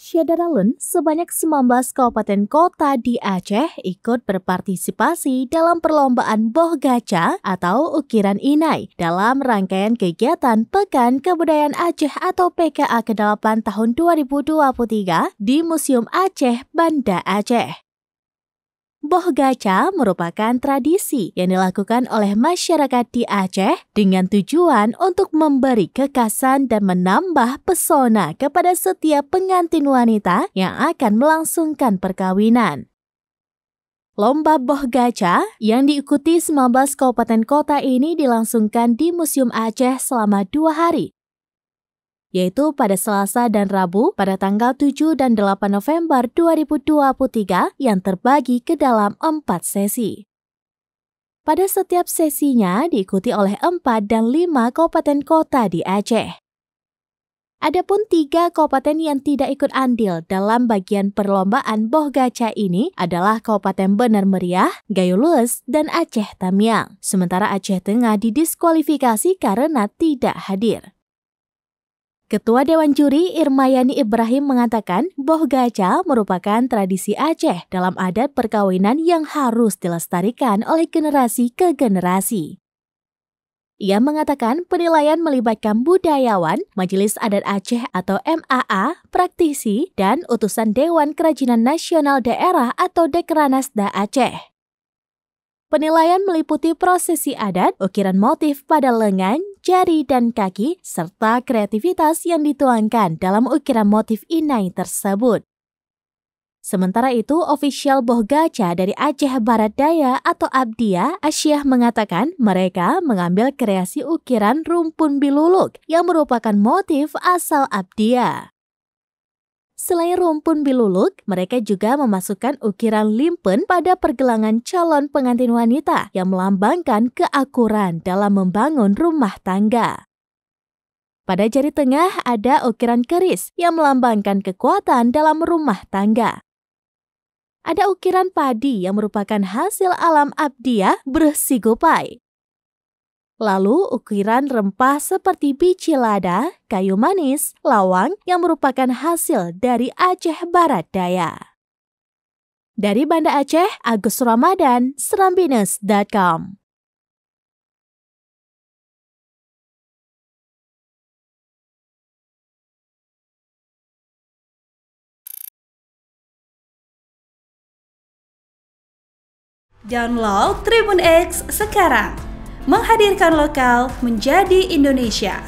Syadaralun, sebanyak 19 kabupaten kota di Aceh ikut berpartisipasi dalam perlombaan Boh Gaca atau ukiran inai dalam rangkaian kegiatan Pekan Kebudayaan Aceh atau PKA ke-8 tahun 2023 di Museum Aceh, Banda Aceh. Boh Gaca merupakan tradisi yang dilakukan oleh masyarakat di Aceh dengan tujuan untuk memberi kekasan dan menambah pesona kepada setiap pengantin wanita yang akan melangsungkan perkawinan. Lomba Boh Gaca yang diikuti 19 kabupaten kota ini dilangsungkan di Museum Aceh selama 2 hari, yaitu pada Selasa dan Rabu pada tanggal 7 dan 8 November 2023 yang terbagi ke dalam 4 sesi. Pada setiap sesinya diikuti oleh 4 dan 5 kabupaten kota di Aceh. Adapun 3 kabupaten yang tidak ikut andil dalam bagian perlombaan Boh Gaca ini adalah Kabupaten Benar Meriah, Gayo Lues, dan Aceh Tamiang. Sementara Aceh Tengah didiskualifikasi karena tidak hadir. Ketua Dewan Juri Irmayani Ibrahim mengatakan Boh Gaca merupakan tradisi Aceh dalam adat perkawinan yang harus dilestarikan oleh generasi ke generasi. Ia mengatakan penilaian melibatkan budayawan, Majelis Adat Aceh atau MAA, praktisi, dan utusan Dewan Kerajinan Nasional Daerah atau Dekranasda Aceh. Penilaian meliputi prosesi adat, ukiran motif pada lengan, jari, dan kaki, serta kreativitas yang dituangkan dalam ukiran motif inai tersebut. Sementara itu, ofisial Boh Gaca dari Aceh Barat Daya atau Abdia, Asyah mengatakan mereka mengambil kreasi ukiran rumpun biluluk yang merupakan motif asal Abdia. Selain rumpun biluluk, mereka juga memasukkan ukiran limpen pada pergelangan calon pengantin wanita yang melambangkan keakuran dalam membangun rumah tangga. Pada jari tengah ada ukiran keris yang melambangkan kekuatan dalam rumah tangga. Ada ukiran padi yang merupakan hasil alam Abdia bersigupai. Lalu ukiran rempah seperti biji lada, kayu manis, lawang yang merupakan hasil dari Aceh Barat Daya. Dari Banda Aceh, Agus Ramadan, Serambines.com. Download Tribun X sekarang. Menghadirkan lokal menjadi Indonesia.